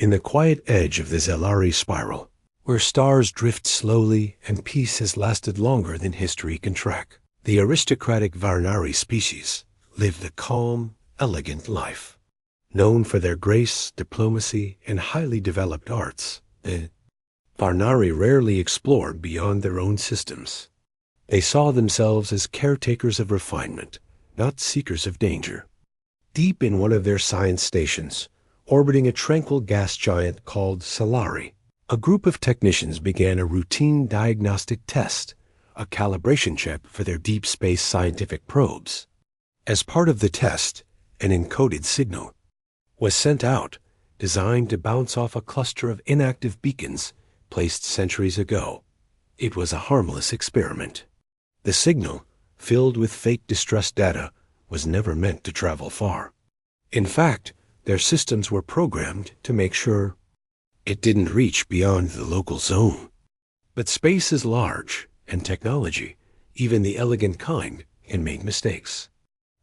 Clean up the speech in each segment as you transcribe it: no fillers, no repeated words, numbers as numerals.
In the quiet edge of the Zelari spiral, where stars drift slowly and peace has lasted longer than history can track, the aristocratic Varnari species lived a calm, elegant life. Known for their grace, diplomacy, and highly developed arts, the Varnari rarely explored beyond their own systems. They saw themselves as caretakers of refinement, not seekers of danger. Deep in one of their science stations, orbiting a tranquil gas giant called Solari, a group of technicians began a routine diagnostic test, a calibration check for their deep space scientific probes. As part of the test, an encoded signal was sent out, designed to bounce off a cluster of inactive beacons placed centuries ago. It was a harmless experiment. The signal, filled with fake distress data, was never meant to travel far. In fact, their systems were programmed to make sure it didn't reach beyond the local zone. But space is large, and technology, even the elegant kind, can make mistakes.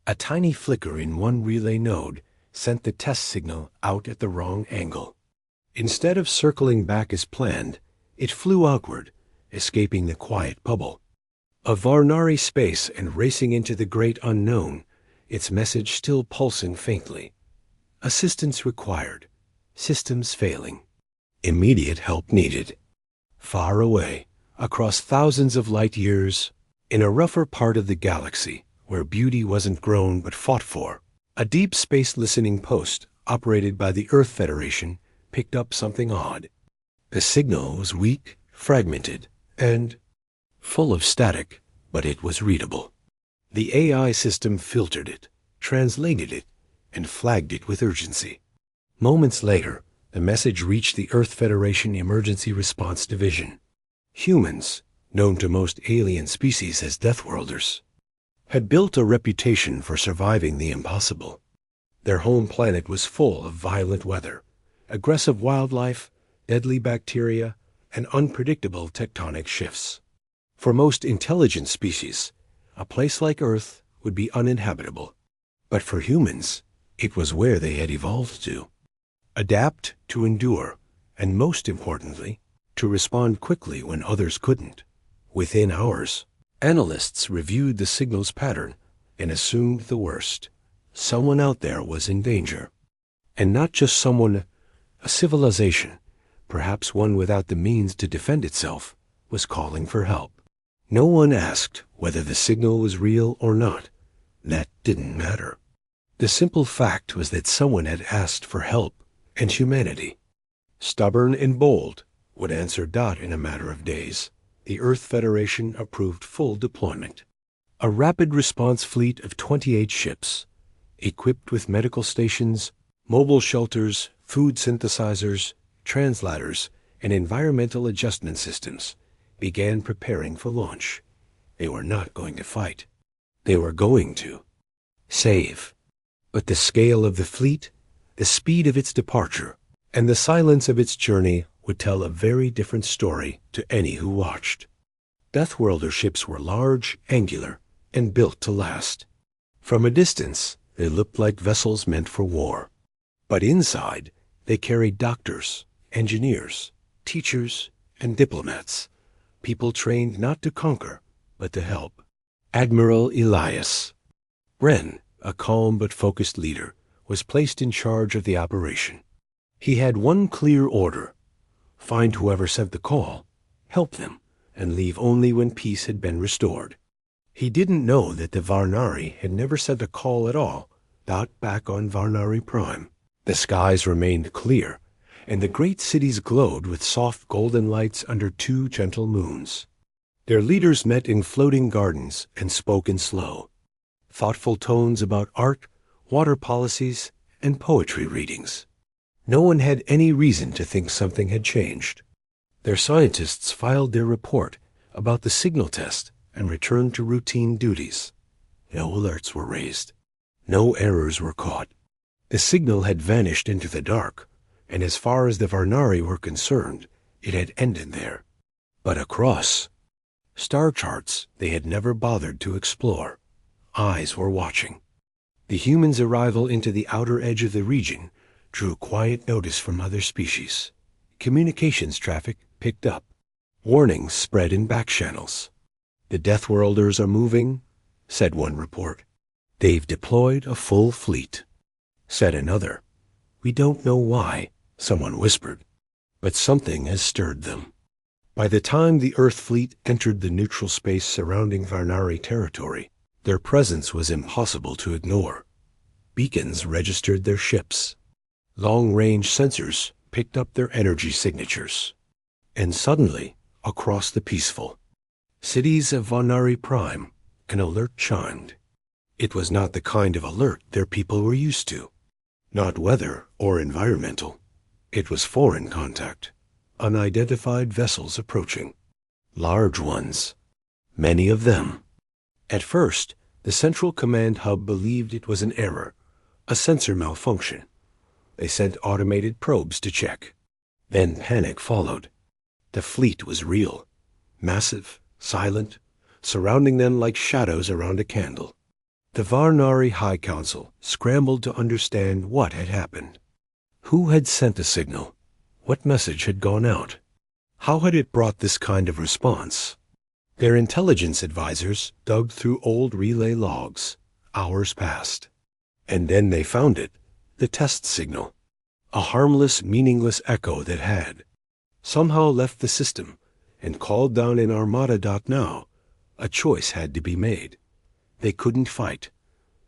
A tiny flicker in one relay node sent the test signal out at the wrong angle. Instead of circling back as planned, it flew outward, escaping the quiet bubble of Varnari space and racing into the great unknown, its message still pulsing faintly. Assistance required. Systems failing. Immediate help needed. Far away, across thousands of light years, in a rougher part of the galaxy, where beauty wasn't grown but fought for, a deep space listening post operated by the Earth Federation picked up something odd. The signal was weak, fragmented, and full of static, but it was readable. The AI system filtered it, translated it, and flagged it with urgency. Moments later, the message reached the Earth Federation Emergency Response Division. Humans, known to most alien species as Deathworlders, had built a reputation for surviving the impossible. Their home planet was full of violent weather, aggressive wildlife, deadly bacteria, and unpredictable tectonic shifts. For most intelligent species, a place like Earth would be uninhabitable. But for humans, it was where they had evolved to. Adapt, to endure, and most importantly, to respond quickly when others couldn't. Within hours, analysts reviewed the signal's pattern and assumed the worst. Someone out there was in danger. And not just someone, a civilization, perhaps one without the means to defend itself, was calling for help. No one asked whether the signal was real or not. That didn't matter. The simple fact was that someone had asked for help and humanity. Stubborn and bold, would answer Dot in a matter of days. The Earth Federation approved full deployment. A rapid response fleet of 28 ships, equipped with medical stations, mobile shelters, food synthesizers, translators, and environmental adjustment systems, began preparing for launch. They were not going to fight. They were going to save. But the scale of the fleet, the speed of its departure, and the silence of its journey would tell a very different story to any who watched. Deathworlder ships were large, angular, and built to last. From a distance, they looked like vessels meant for war. But inside, they carried doctors, engineers, teachers, and diplomats, people trained not to conquer, but to help. Admiral Elias Wren, a calm but focused leader, was placed in charge of the operation. He had one clear order: find whoever sent the call, help them, and leave only when peace had been restored. He didn't know that the Varnari had never sent a call at all, not back on Varnari Prime. The skies remained clear, and the great cities glowed with soft golden lights under two gentle moons. Their leaders met in floating gardens and spoke in slow, thoughtful tones about art, water policies, and poetry readings. No one had any reason to think something had changed. Their scientists filed their report about the signal test and returned to routine duties. No alerts were raised. No errors were caught. The signal had vanished into the dark, and as far as the Varnari were concerned, it had ended there. But across star charts they had never bothered to explore. Eyes were watching. The humans' arrival into the outer edge of the region drew quiet notice from other species. Communications traffic picked up. Warnings spread in back channels. "The Deathworlders are moving," said one report. "They've deployed a full fleet," said another. "We don't know why," someone whispered, "but something has stirred them." By the time the Earth fleet entered the neutral space surrounding Varnari territory, their presence was impossible to ignore. Beacons registered their ships. Long-range sensors picked up their energy signatures. And suddenly, across the peaceful cities of Varnari Prime, an alert chimed. It was not the kind of alert their people were used to. Not weather or environmental. It was foreign contact. Unidentified vessels approaching. Large ones. Many of them. At first, the Central Command Hub believed it was an error, a sensor malfunction. They sent automated probes to check. Then panic followed. The fleet was real. Massive, silent, surrounding them like shadows around a candle. The Varnari High Council scrambled to understand what had happened. Who had sent the signal? What message had gone out? How had it brought this kind of response? Their intelligence advisors dug through old relay logs. Hours passed. And then they found it, the test signal. A harmless, meaningless echo that had somehow left the system and called down an Armada dock now. A choice had to be made. They couldn't fight.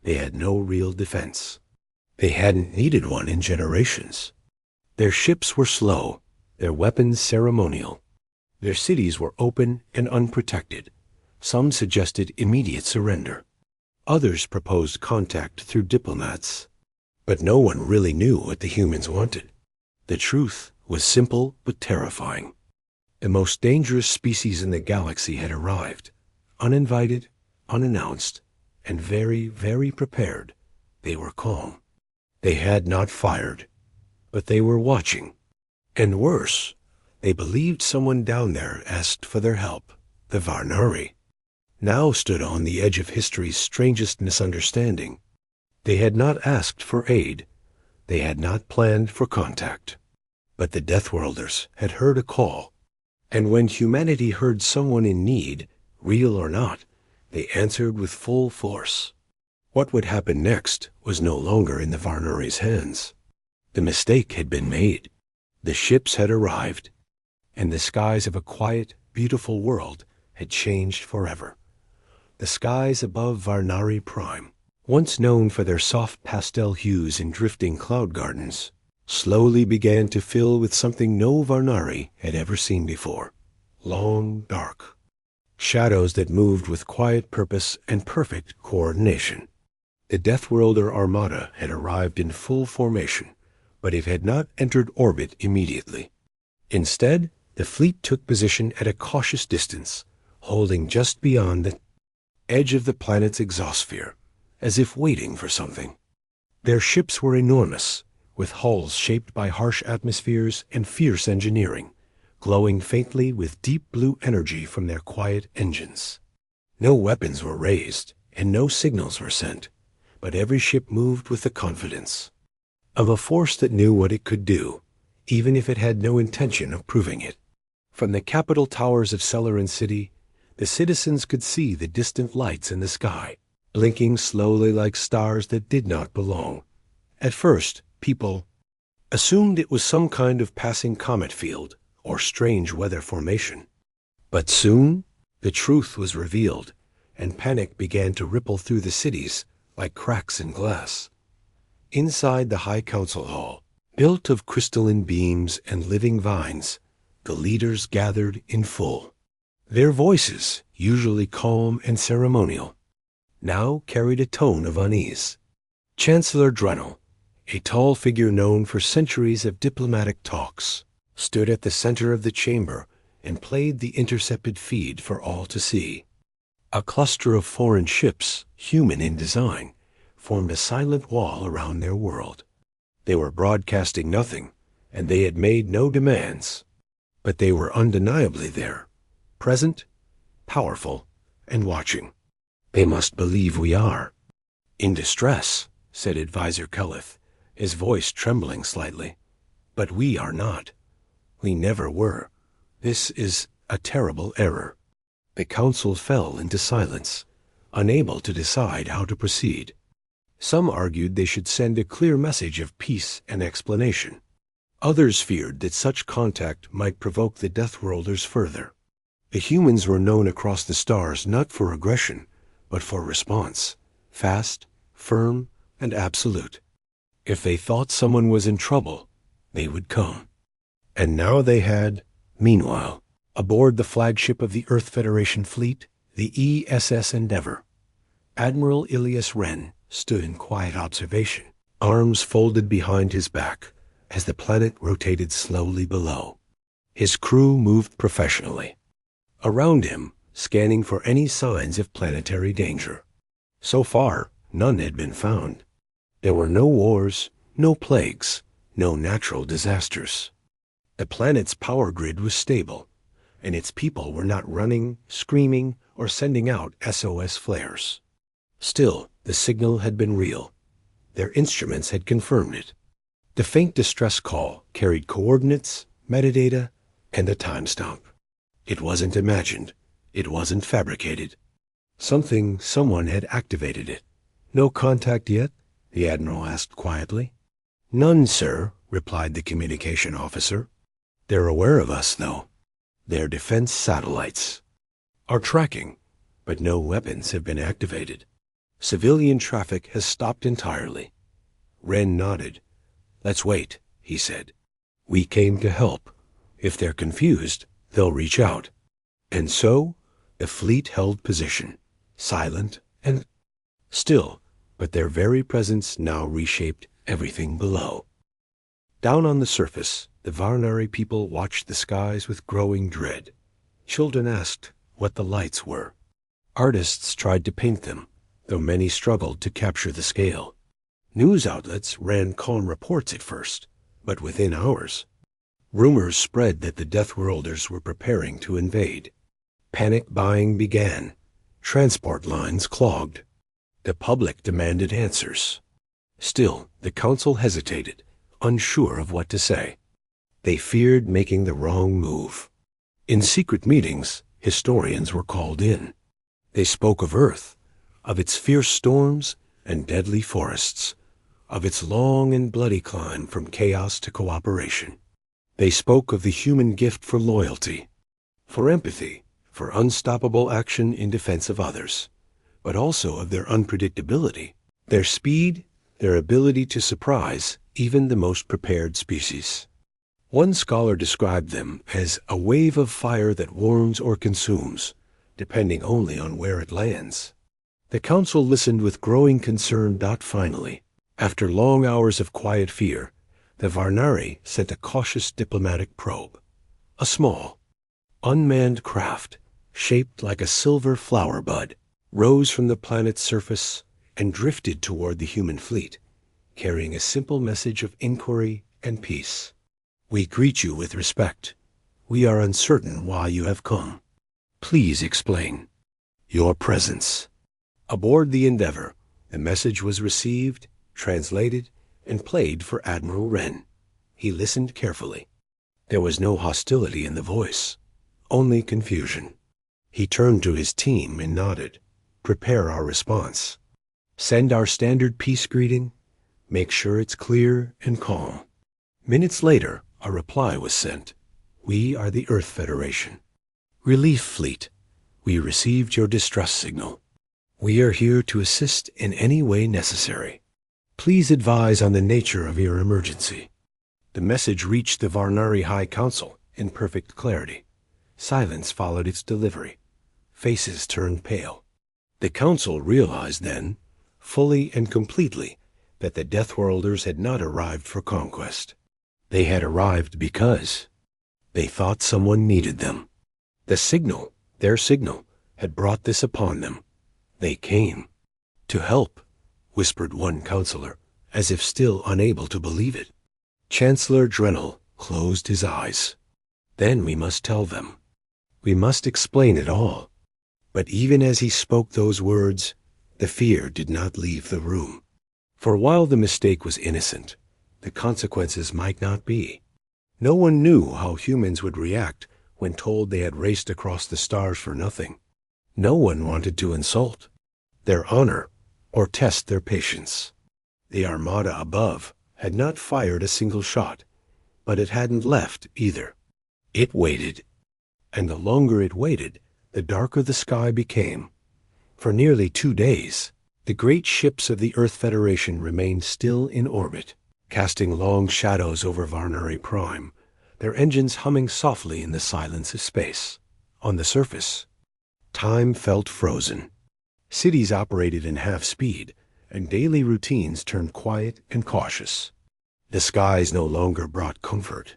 They had no real defense. They hadn't needed one in generations. Their ships were slow, their weapons ceremonial. Their cities were open and unprotected. Some suggested immediate surrender. Others proposed contact through diplomats. But no one really knew what the humans wanted. The truth was simple but terrifying. The most dangerous species in the galaxy had arrived, uninvited, unannounced, and very, very prepared. They were calm. They had not fired, but they were watching. And worse, they believed someone down there asked for their help. The Varnari now stood on the edge of history's strangest misunderstanding. They had not asked for aid. They had not planned for contact. But the Deathworlders had heard a call. And when humanity heard someone in need, real or not, they answered with full force. What would happen next was no longer in the Varnari's hands. The mistake had been made. The ships had arrived, and the skies of a quiet, beautiful world had changed forever. The skies above Varnari Prime, once known for their soft pastel hues in drifting cloud gardens, slowly began to fill with something no Varnari had ever seen before. Long, dark. Shadows that moved with quiet purpose and perfect coordination. The Deathworlder Armada had arrived in full formation, but it had not entered orbit immediately. Instead, the fleet took position at a cautious distance, holding just beyond the edge of the planet's exosphere, as if waiting for something. Their ships were enormous, with hulls shaped by harsh atmospheres and fierce engineering, glowing faintly with deep blue energy from their quiet engines. No weapons were raised, and no signals were sent, but every ship moved with the confidence of a force that knew what it could do, even if it had no intention of proving it. From the capital towers of Celerin City, the citizens could see the distant lights in the sky, blinking slowly like stars that did not belong. At first, people assumed it was some kind of passing comet field or strange weather formation. But soon, the truth was revealed, and panic began to ripple through the cities like cracks in glass. Inside the High Council Hall, built of crystalline beams and living vines, the leaders gathered in full. Their voices, usually calm and ceremonial, now carried a tone of unease. Chancellor Drenel, a tall figure known for centuries of diplomatic talks, stood at the center of the chamber and played the intercepted feed for all to see. A cluster of foreign ships, human in design, formed a silent wall around their world. They were broadcasting nothing, and they had made no demands. But they were undeniably there, present, powerful, and watching. "They must believe we are in distress," said Advisor Kelleth, his voice trembling slightly. "But we are not. We never were. This is a terrible error." The council fell into silence, unable to decide how to proceed. Some argued they should send a clear message of peace and explanation. Others feared that such contact might provoke the Deathworlders further. The humans were known across the stars not for aggression, but for response, fast, firm, and absolute. If they thought someone was in trouble, they would come. And now they had, meanwhile, aboard the flagship of the Earth Federation fleet, the ESS Endeavor, Admiral Ilias Wren stood in quiet observation, arms folded behind his back, as the planet rotated slowly below. His crew moved professionally. Around him, scanning for any signs of planetary danger. So far, none had been found. There were no wars, no plagues, no natural disasters. The planet's power grid was stable, and its people were not running, screaming, or sending out SOS flares. Still, the signal had been real. Their instruments had confirmed it. The faint distress call carried coordinates, metadata, and a timestamp. It wasn't imagined. It wasn't fabricated. Someone had activated it. "No contact yet?" the Admiral asked quietly. "None, sir," replied the communication officer. "They're aware of us, though. They're defense satellites. Are tracking, but no weapons have been activated. Civilian traffic has stopped entirely." Wren nodded. "Let's wait," he said. "We came to help. If they're confused, they'll reach out." And so, the fleet held position, silent and still, but their very presence now reshaped everything below. Down on the surface, the Varnari people watched the skies with growing dread. Children asked what the lights were. Artists tried to paint them, though many struggled to capture the scale. News outlets ran calm reports at first, but within hours, rumors spread that the Deathworlders were preparing to invade. Panic buying began. Transport lines clogged. The public demanded answers. Still, the council hesitated, unsure of what to say. They feared making the wrong move. In secret meetings, historians were called in. They spoke of Earth, of its fierce storms and deadly forests, of its long and bloody climb from chaos to cooperation. They spoke of the human gift for loyalty, for empathy, for unstoppable action in defense of others, but also of their unpredictability, their speed, their ability to surprise even the most prepared species. One scholar described them as a wave of fire that warms or consumes, depending only on where it lands. The council listened with growing concern. Finally, after long hours of quiet fear, the Varnari sent a cautious diplomatic probe. A small, unmanned craft, shaped like a silver flower bud, rose from the planet's surface and drifted toward the human fleet, carrying a simple message of inquiry and peace. "We greet you with respect. We are uncertain why you have come. Please explain your presence." Aboard the Endeavor, the message was received, translated, and played for Admiral Wren. He listened carefully. There was no hostility in the voice, only confusion. He turned to his team and nodded. "Prepare our response. Send our standard peace greeting. Make sure it's clear and calm." Minutes later, a reply was sent. "We are the Earth Federation. Relief Fleet. We received your distress signal. We are here to assist in any way necessary. Please advise on the nature of your emergency." The message reached the Varnari High Council in perfect clarity. Silence followed its delivery. Faces turned pale. The council realized then, fully and completely, that the Deathworlders had not arrived for conquest. They had arrived because they thought someone needed them. The signal, their signal, had brought this upon them. They came. "To help," whispered one counselor, as if still unable to believe it. Chancellor Drenel closed his eyes. "Then we must tell them. We must explain it all." But even as he spoke those words, the fear did not leave the room. For while the mistake was innocent, the consequences might not be. No one knew how humans would react when told they had raced across the stars for nothing. No one wanted to insult their honor or test their patience. The armada above had not fired a single shot, but it hadn't left either. It waited, and the longer it waited, the darker the sky became. For nearly 2 days, the great ships of the Earth Federation remained still in orbit, casting long shadows over Varnari Prime, their engines humming softly in the silence of space. On the surface, time felt frozen. Cities operated in half speed, and daily routines turned quiet and cautious. The skies no longer brought comfort.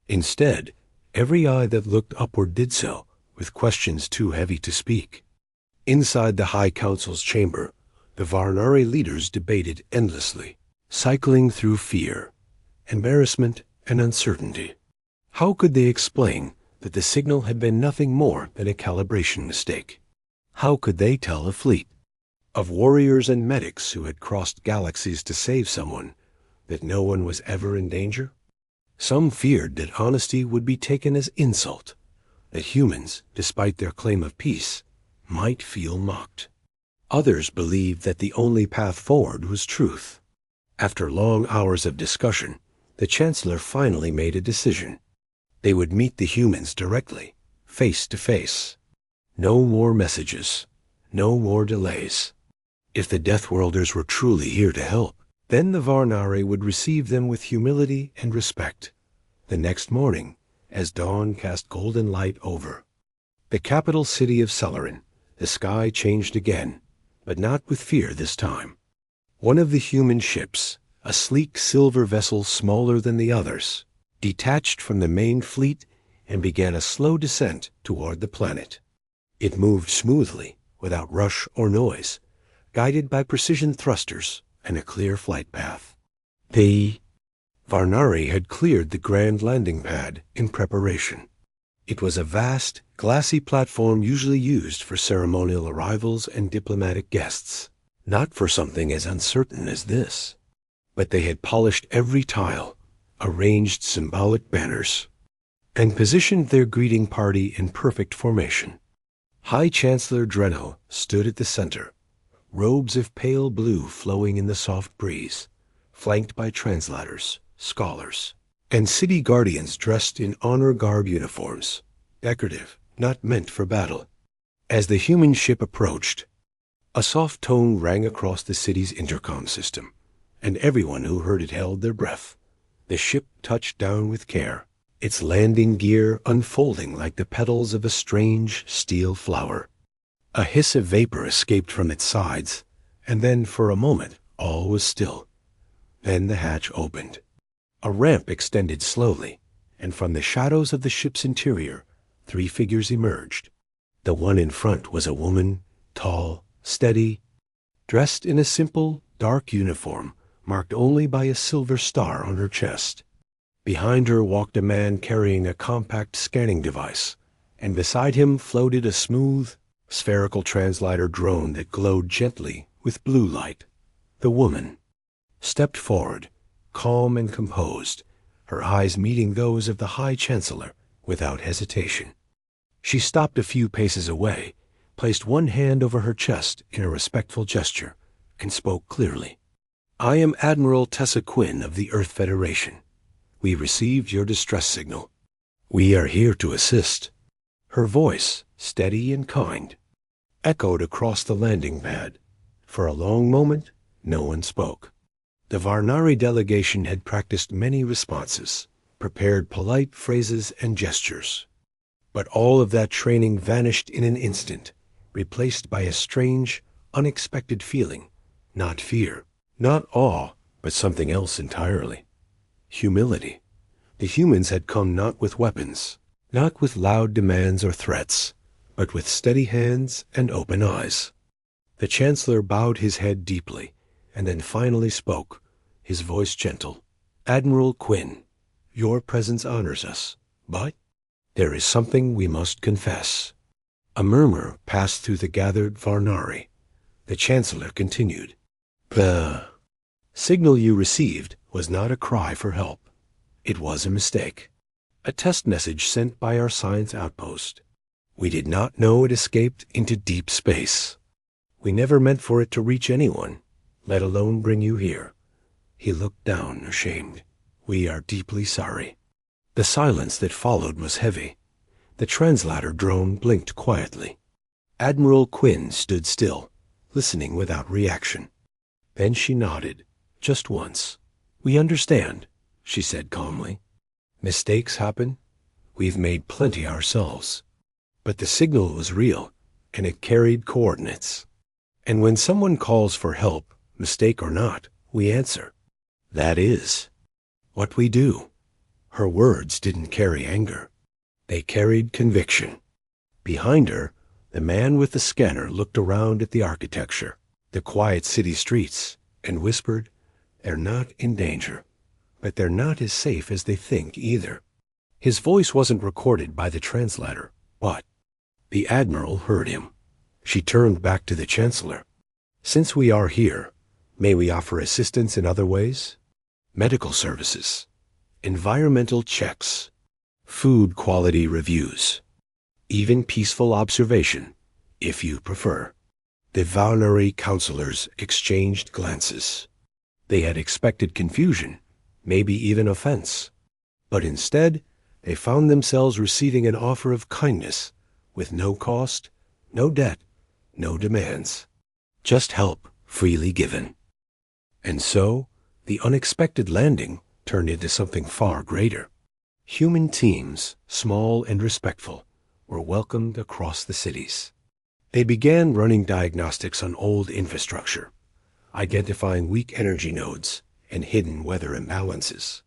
Instead, every eye that looked upward did so, with questions too heavy to speak. Inside the High Council's chamber, the Varnari leaders debated endlessly, cycling through fear, embarrassment, and uncertainty. How could they explain that the signal had been nothing more than a calibration mistake? How could they tell a fleet of warriors and medics who had crossed galaxies to save someone that no one was ever in danger? Some feared that honesty would be taken as insult, that humans, despite their claim of peace, might feel mocked. Others believed that the only path forward was truth. After long hours of discussion, the Chancellor finally made a decision. They would meet the humans directly, face to face. No more messages, no more delays. If the Deathworlders were truly here to help, then the Varnari would receive them with humility and respect. The next morning, as dawn cast golden light over the capital city of Celerin, the sky changed again, but not with fear this time. One of the human ships, a sleek silver vessel smaller than the others, detached from the main fleet and began a slow descent toward the planet. It moved smoothly, without rush or noise, guided by precision thrusters and a clear flight path. The Varnari had cleared the grand landing pad in preparation. It was a vast, glassy platform usually used for ceremonial arrivals and diplomatic guests, not for something as uncertain as this. But they had polished every tile, arranged symbolic banners, and positioned their greeting party in perfect formation. High Chancellor Dreno stood at the center, robes of pale blue flowing in the soft breeze, flanked by translators, scholars, and city guardians dressed in honor garb uniforms, decorative, not meant for battle. As the human ship approached, a soft tone rang across the city's intercom system, and everyone who heard it held their breath. The ship touched down with care, its landing gear unfolding like the petals of a strange steel flower. A hiss of vapor escaped from its sides, and then for a moment all was still. Then the hatch opened. A ramp extended slowly, and from the shadows of the ship's interior, 3 figures emerged. The one in front was a woman, tall, steady, dressed in a simple, dark uniform, marked only by a silver star on her chest. Behind her walked a man carrying a compact scanning device, and beside him floated a smooth, spherical translator drone that glowed gently with blue light. The woman stepped forward, calm and composed, her eyes meeting those of the High Chancellor without hesitation. She stopped a few paces away, placed one hand over her chest in a respectful gesture, and spoke clearly. "I am Admiral Tessa Quinn of the Earth Federation. We received your distress signal. We are here to assist." Her voice, steady and kind, echoed across the landing pad. For a long moment, no one spoke. The Varnari delegation had practiced many responses, prepared polite phrases and gestures. But all of that training vanished in an instant, replaced by a strange, unexpected feeling. Not fear, not awe, but something else entirely. Humility. The humans had come not with weapons, not with loud demands or threats, but with steady hands and open eyes. The Chancellor bowed his head deeply, and then finally spoke, his voice gentle. "Admiral Quinn, your presence honors us, but there is something we must confess." A murmur passed through the gathered Varnari. The Chancellor continued. "The signal you received was not a cry for help. It was a mistake. A test message sent by our science outpost. We did not know it escaped into deep space. We never meant for it to reach anyone, let alone bring you here. He looked down, ashamed. We are deeply sorry. The silence that followed was heavy. The translator drone blinked quietly. Admiral Quinn stood still, listening without reaction. Then she nodded, just once. We understand, she said calmly. Mistakes happen. We've made plenty ourselves. But the signal was real, and it carried coordinates. And when someone calls for help, mistake or not, we answer. That is what we do. Her words didn't carry anger. They carried conviction. Behind her, the man with the scanner looked around at the architecture, the quiet city streets, and whispered, They're not in danger, but they're not as safe as they think either. His voice wasn't recorded by the translator, but the Admiral heard him. She turned back to the Chancellor. Since we are here, may we offer assistance in other ways? Medical services, environmental checks, food quality reviews, even peaceful observation, if you prefer. The Valnari counselors exchanged glances. They had expected confusion, maybe even offense. But instead, they found themselves receiving an offer of kindness, with no cost, no debt, no demands. Just help freely given. And so, the unexpected landing turned into something far greater. Human teams, small and respectful, were welcomed across the cities. They began running diagnostics on old infrastructure, identifying weak energy nodes and hidden weather imbalances.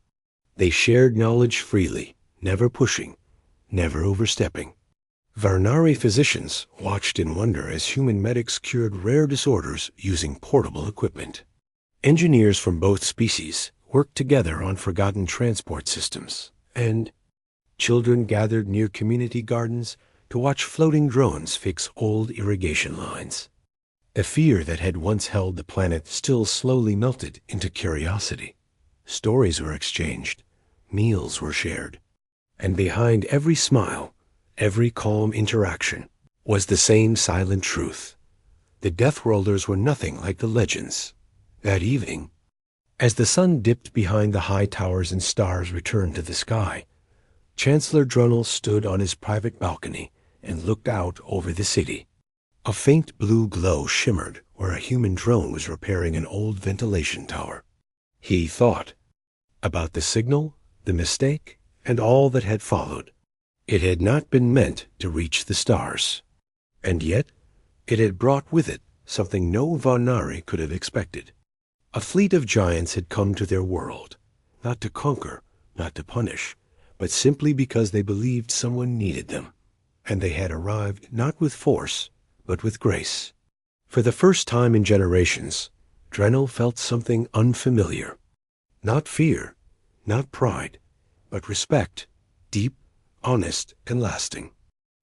They shared knowledge freely, never pushing, never overstepping. Varnari physicians watched in wonder as human medics cured rare disorders using portable equipment. Engineers from both species worked together on forgotten transport systems, and children gathered near community gardens to watch floating drones fix old irrigation lines. The fear that had once held the planet still slowly melted into curiosity. Stories were exchanged, meals were shared, and behind every smile, every calm interaction, was the same silent truth. The Deathworlders were nothing like the legends. That evening, as the sun dipped behind the high towers and stars returned to the sky, Chancellor Drunel stood on his private balcony and looked out over the city. A faint blue glow shimmered where a human drone was repairing an old ventilation tower. He thought about the signal, the mistake, and all that had followed. It had not been meant to reach the stars, and yet it had brought with it something no Varnari could have expected. A fleet of giants had come to their world, not to conquer, not to punish, but simply because they believed someone needed them, and they had arrived not with force, but with grace. For the first time in generations, Drennel felt something unfamiliar. Not fear, not pride, but respect, deep, honest, and lasting.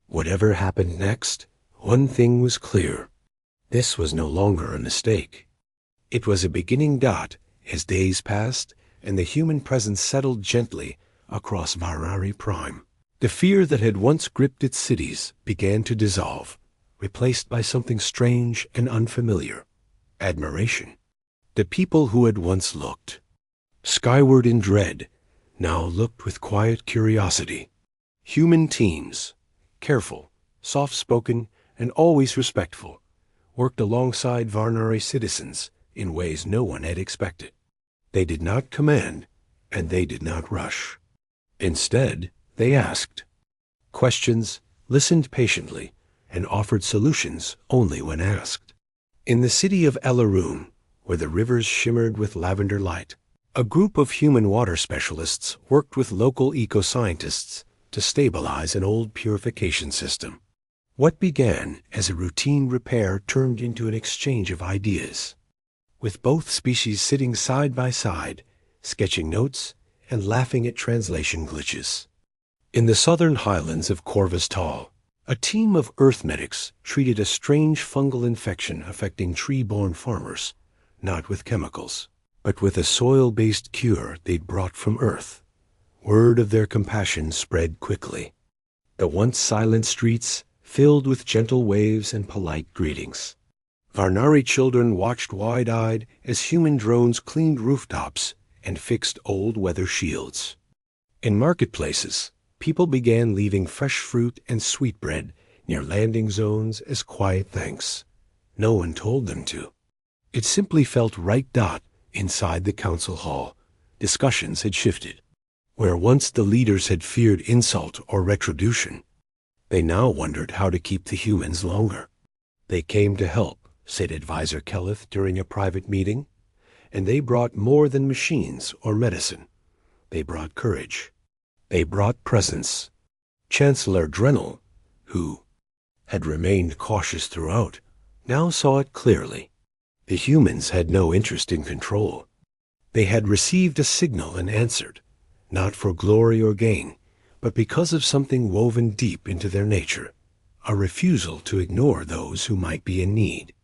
Whatever happened next, one thing was clear. This was no longer a mistake. It was a beginning dot as days passed and the human presence settled gently across Varnari Prime. The fear that had once gripped its cities began to dissolve, replaced by something strange and unfamiliar. Admiration. The people who had once looked skyward in dread now looked with quiet curiosity. Human teams, careful, soft-spoken, and always respectful, worked alongside Varnari citizens in ways no one had expected. They did not command, and they did not rush. Instead, they asked questions, listened patiently, and offered solutions only when asked. In the city of Elaroon, where the rivers shimmered with lavender light, a group of human water specialists worked with local eco-scientists to stabilize an old purification system. What began as a routine repair turned into an exchange of ideas, with both species sitting side by side, sketching notes and laughing at translation glitches. In the southern highlands of Corvus Tal, a team of earth medics treated a strange fungal infection affecting tree-borne farmers, not with chemicals, but with a soil-based cure they'd brought from Earth. Word of their compassion spread quickly. The once silent streets filled with gentle waves and polite greetings. Varnari children watched wide-eyed as human drones cleaned rooftops and fixed old weather shields. In marketplaces, people began leaving fresh fruit and sweetbread near landing zones as quiet thanks. No one told them to. It simply felt right. Inside the council hall, discussions had shifted. Where once the leaders had feared insult or retribution, they now wondered how to keep the humans longer. They came to help, said Advisor Kelleth during a private meeting, and they brought more than machines or medicine. They brought courage. They brought presence. Chancellor Drenel, who had remained cautious throughout, now saw it clearly. The humans had no interest in control. They had received a signal and answered, not for glory or gain, but because of something woven deep into their nature, a refusal to ignore those who might be in need.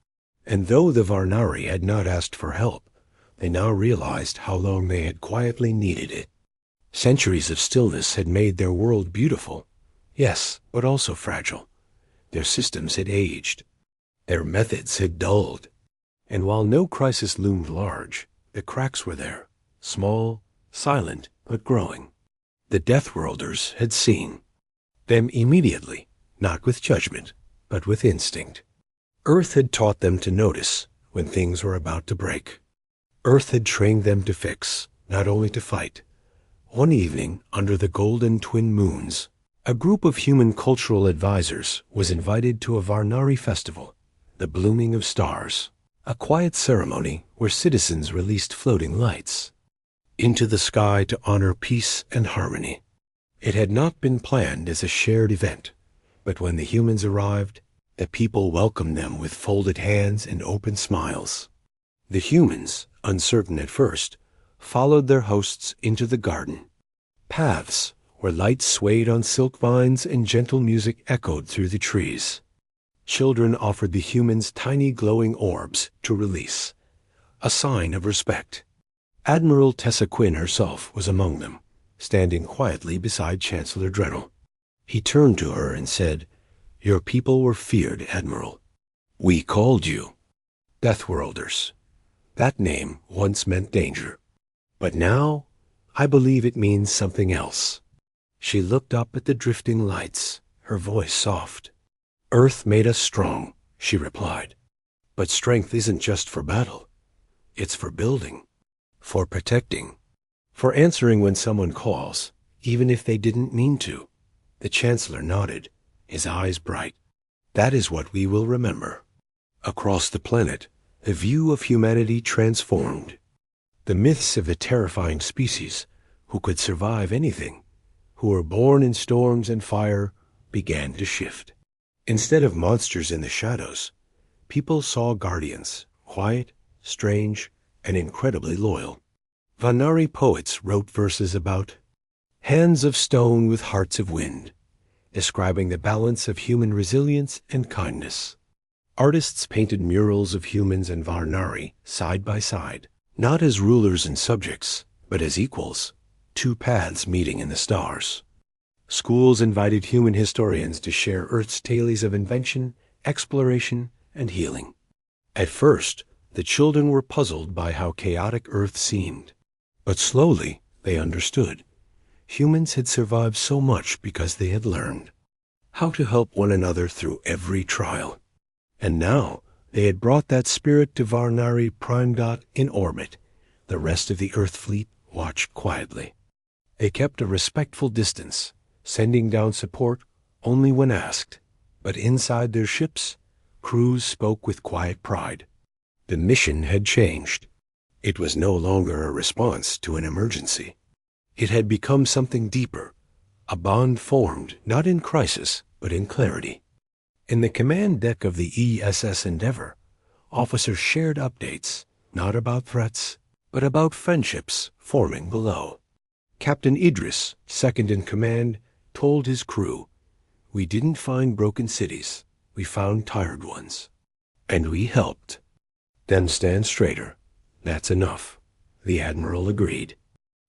And though the Varnari had not asked for help, they now realized how long they had quietly needed it. Centuries of stillness had made their world beautiful, yes, but also fragile. Their systems had aged. Their methods had dulled. And while no crisis loomed large, the cracks were there, small, silent, but growing. The Deathworlders had seen them immediately, not with judgment, but with instinct. Earth had taught them to notice when things were about to break. Earth had trained them to fix, not only to fight. One evening, under the golden twin moons, a group of human cultural advisors was invited to a Varnari festival, the blooming of stars, a quiet ceremony where citizens released floating lights into the sky to honor peace and harmony. It had not been planned as a shared event, but when the humans arrived, the people welcomed them with folded hands and open smiles. The humans, uncertain at first, followed their hosts into the garden. Paths where lights swayed on silk vines and gentle music echoed through the trees. Children offered the humans tiny glowing orbs to release, a sign of respect. Admiral Tessa Quinn herself was among them, standing quietly beside Chancellor Drenel. He turned to her and said, "Your people were feared, Admiral. We called you Deathworlders. That name once meant danger. But now, I believe it means something else." She looked up at the drifting lights, her voice soft. "Earth made us strong," she replied. "But strength isn't just for battle. It's for building, for protecting, for answering when someone calls, even if they didn't mean to." The Chancellor nodded, his eyes bright. "That is what we will remember." Across the planet, the view of humanity transformed. The myths of a terrifying species who could survive anything, who were born in storms and fire, began to shift. Instead of monsters in the shadows, people saw guardians, quiet, strange, and incredibly loyal. Vanari poets wrote verses about hands of stone with hearts of wind, describing the balance of human resilience and kindness. Artists painted murals of humans and Varnari side by side, not as rulers and subjects, but as equals, two paths meeting in the stars. Schools invited human historians to share Earth's tales of invention, exploration, and healing. At first, the children were puzzled by how chaotic Earth seemed. But slowly, they understood. Humans had survived so much because they had learned how to help one another through every trial. And now, they had brought that spirit to Varnari Prime Dot in orbit. The rest of the Earth fleet watched quietly. They kept a respectful distance, sending down support only when asked. But inside their ships, crews spoke with quiet pride. The mission had changed. It was no longer a response to an emergency. It had become something deeper, a bond formed not in crisis, but in clarity. In the command deck of the ESS Endeavour, officers shared updates, not about threats, but about friendships forming below. Captain Idris, second in command, told his crew, "We didn't find broken cities, we found tired ones. And we helped. Then stand straighter. That's enough." the Admiral agreed.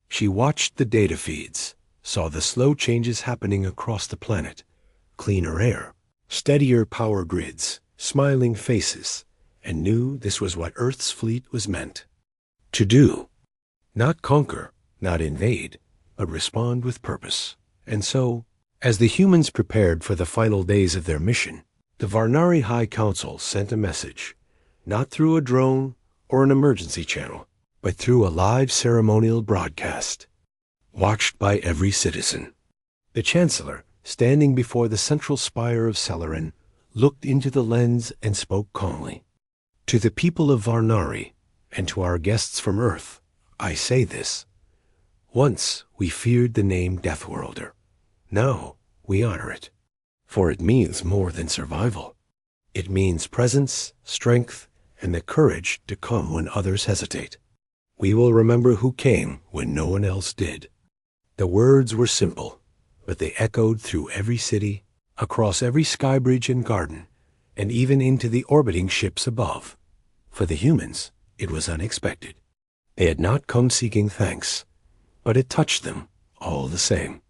She watched the data feeds, saw the slow changes happening across the planet. Cleaner air, steadier power grids, smiling faces, and knew this was what Earth's fleet was meant to do. Not conquer, not invade, but respond with purpose. And so, as the humans prepared for the final days of their mission, the Varnari High Council sent a message, not through a drone or an emergency channel, but through a live ceremonial broadcast, watched by every citizen. The Chancellor, standing before the central spire of Celerin, looked into the lens and spoke calmly. To the people of Varnari, and to our guests from Earth, I say this. Once we feared the name Deathworlder. Now we honor it, for it means more than survival. It means presence, strength, and the courage to come when others hesitate. We will remember who came when no one else did. The words were simple, but they echoed through every city, across every skybridge and garden, and even into the orbiting ships above. For the humans, it was unexpected. They had not come seeking thanks, but it touched them all the same.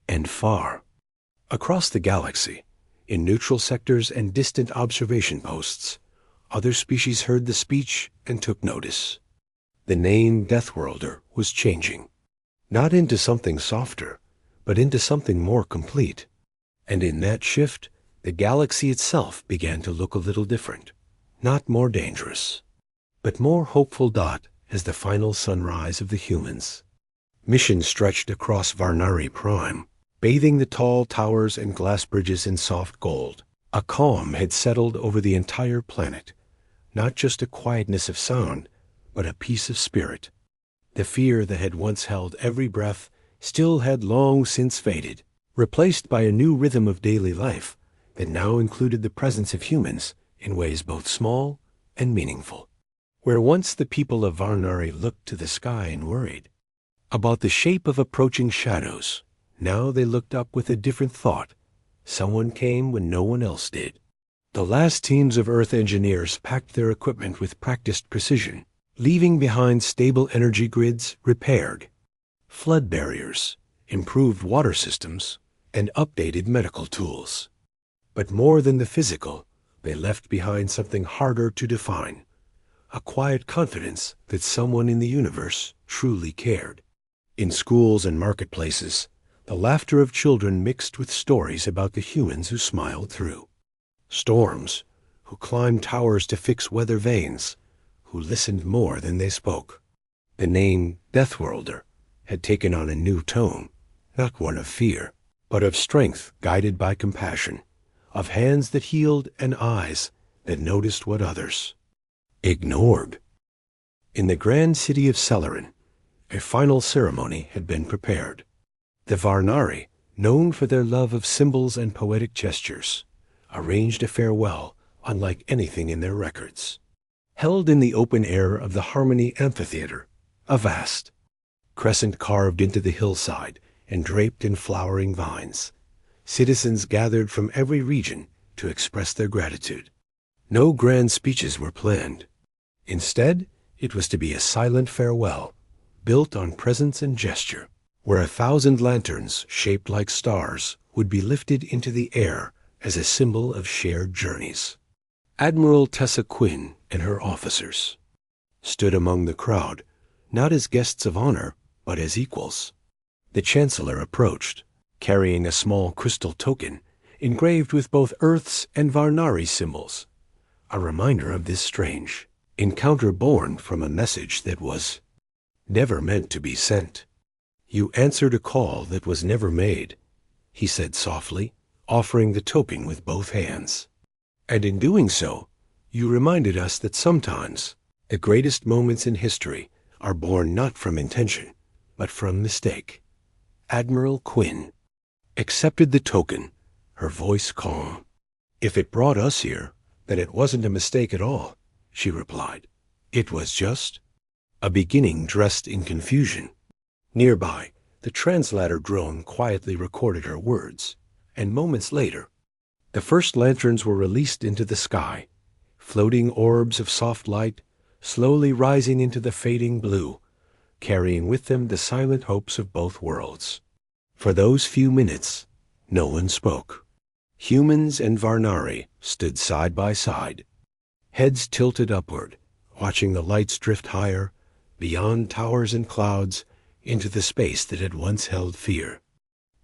And far, across the galaxy, in neutral sectors and distant observation posts, other species heard the speech and took notice. The name Deathworlder was changing, not into something softer, but into something more complete. And in that shift, the galaxy itself began to look a little different, not more dangerous, but more hopeful as the final sunrise of the humans. Mission stretched across Varnari Prime, bathing the tall towers and glass bridges in soft gold. A calm had settled over the entire planet, not just a quietness of sound, but a peace of spirit. The fear that had once held every breath still had long since faded, replaced by a new rhythm of daily life that now included the presence of humans in ways both small and meaningful. Where once the people of Varnari looked to the sky and worried about the shape of approaching shadows, now they looked up with a different thought. Someone came when no one else did. The last teams of Earth engineers packed their equipment with practiced precision, leaving behind stable energy grids repaired, flood barriers, improved water systems, and updated medical tools. But more than the physical, they left behind something harder to define, a quiet confidence that someone in the universe truly cared. In schools and marketplaces, the laughter of children mixed with stories about the humans who smiled through. Storms, who climbed towers to fix weather vanes, who listened more than they spoke. The name Deathworlder had taken on a new tone, not one of fear, but of strength guided by compassion, of hands that healed and eyes that noticed what others ignored. In the grand city of Celerin, a final ceremony had been prepared. The Varnari, known for their love of symbols and poetic gestures, arranged a farewell unlike anything in their records. Held in the open air of the Harmony Amphitheater, a vast crescent carved into the hillside and draped in flowering vines, citizens gathered from every region to express their gratitude. No grand speeches were planned. Instead, it was to be a silent farewell, built on presence and gesture, where 1,000 lanterns shaped like stars would be lifted into the air as a symbol of shared journeys. Admiral Tessa Quinn and her officers stood among the crowd, not as guests of honor, but as equals. The Chancellor approached, carrying a small crystal token engraved with both Earth's and Varnari symbols, a reminder of this strange encounter born from a message that was never meant to be sent. You answered a call that was never made, he said softly, offering the token with both hands. And in doing so, you reminded us that sometimes the greatest moments in history are born not from intention, but from mistake. Admiral Quinn accepted the token, her voice calm. If it brought us here, then it wasn't a mistake at all, she replied. It was just a beginning dressed in confusion. Nearby, the translator drone quietly recorded her words, and moments later, the first lanterns were released into the sky, floating orbs of soft light, slowly rising into the fading blue, carrying with them the silent hopes of both worlds. For those few minutes, no one spoke. Humans and Varnari stood side by side, heads tilted upward, watching the lights drift higher, beyond towers and clouds, into the space that had once held fear.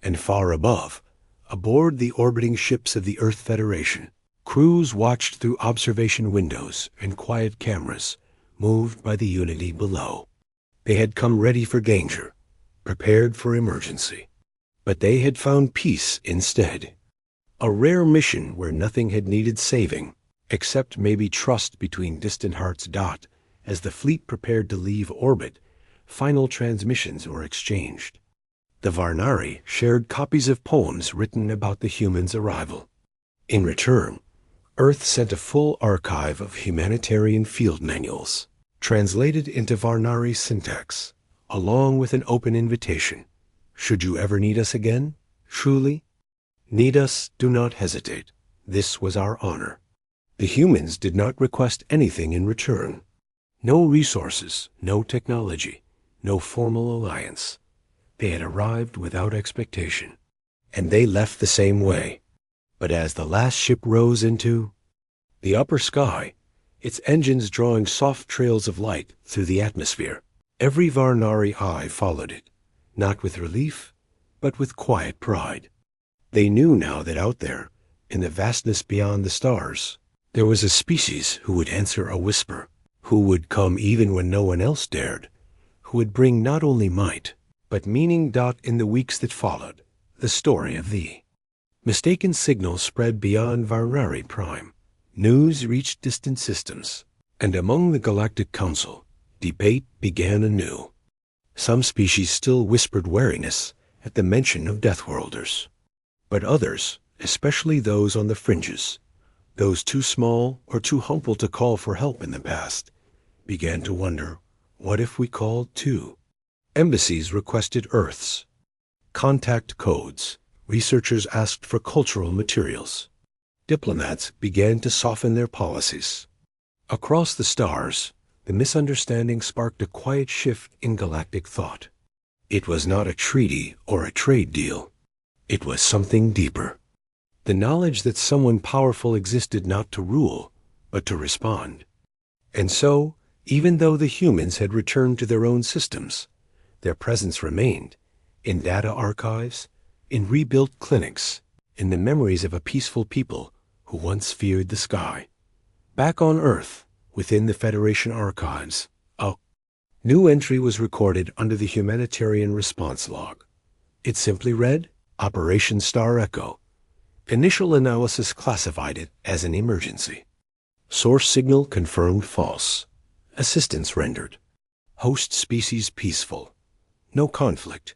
And far above, aboard the orbiting ships of the Earth Federation, crews watched through observation windows and quiet cameras, moved by the unity below. They had come ready for danger, prepared for emergency. But they had found peace instead. A rare mission where nothing had needed saving, except maybe trust between distant hearts. As the fleet prepared to leave orbit, final transmissions were exchanged. The Varnari shared copies of poems written about the humans' arrival. In return, Earth sent a full archive of humanitarian field manuals, translated into Varnari syntax, along with an open invitation. Should you ever need us again, truly? Need us, do not hesitate. This was our honor. The humans did not request anything in return. No resources, no technology, no formal alliance. They had arrived without expectation, and they left the same way. But as the last ship rose into the upper sky, its engines drawing soft trails of light through the atmosphere, every Varnari eye followed it, not with relief, but with quiet pride. They knew now that out there, in the vastness beyond the stars, there was a species who would answer a whisper, who would come even when no one else dared, who would bring not only might, but meaning. In the weeks that followed, the story of the mistaken signal spread beyond Varnari Prime. News reached distant systems, and among the Galactic Council, debate began anew. Some species still whispered wariness at the mention of Deathworlders, but others, especially those on the fringes, those too small or too humble to call for help in the past, began to wonder, what if we called too? Embassies requested Earths. Contact codes. Researchers asked for cultural materials. Diplomats began to soften their policies. Across the stars, the misunderstanding sparked a quiet shift in galactic thought. It was not a treaty or a trade deal. It was something deeper. The knowledge that someone powerful existed not to rule, but to respond. And so, even though the humans had returned to their own systems, their presence remained in data archives, in rebuilt clinics, in the memories of a peaceful people who once feared the sky. Back on Earth, within the Federation archives, a new entry was recorded under the humanitarian response log. It simply read, Operation Star Echo. Initial analysis classified it as an emergency. Source signal confirmed false. Assistance rendered. Host species peaceful. No conflict.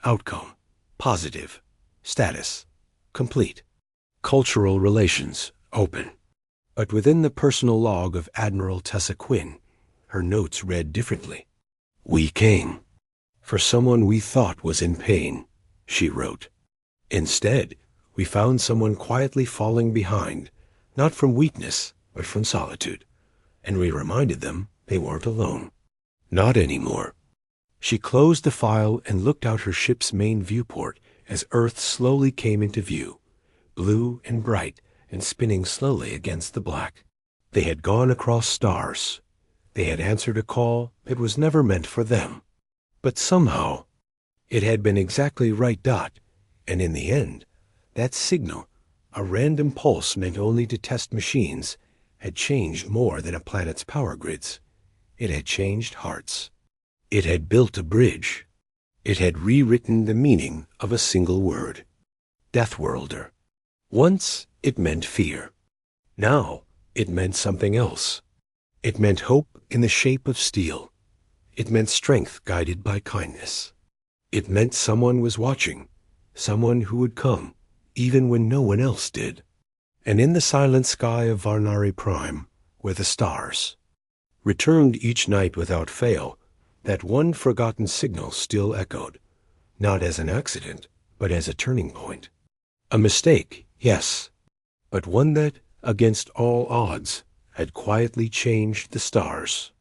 Outcome positive. Status complete. Cultural relations open. But within the personal log of Admiral Tessa Quinn, her notes read differently. We came for someone we thought was in pain, she wrote. Instead, we found someone quietly falling behind, not from weakness, but from solitude. And we reminded them they weren't alone. Not anymore. She closed the file and looked out her ship's main viewport as Earth slowly came into view, blue and bright and spinning slowly against the black. They had gone across stars. They had answered a call that was never meant for them. But somehow, it had been exactly right. And in the end, that signal, a random pulse meant only to test machines, had changed more than a planet's power grids. It had changed hearts. It had built a bridge. It had rewritten the meaning of a single word. Deathworlder. Once it meant fear. Now it meant something else. It meant hope in the shape of steel. It meant strength guided by kindness. It meant someone was watching, someone who would come, even when no one else did. And in the silent sky of Varnari Prime were the stars. Returned each night without fail, that one forgotten signal still echoed, not as an accident, but as a turning point. A mistake, yes, but one that, against all odds, had quietly changed the stars.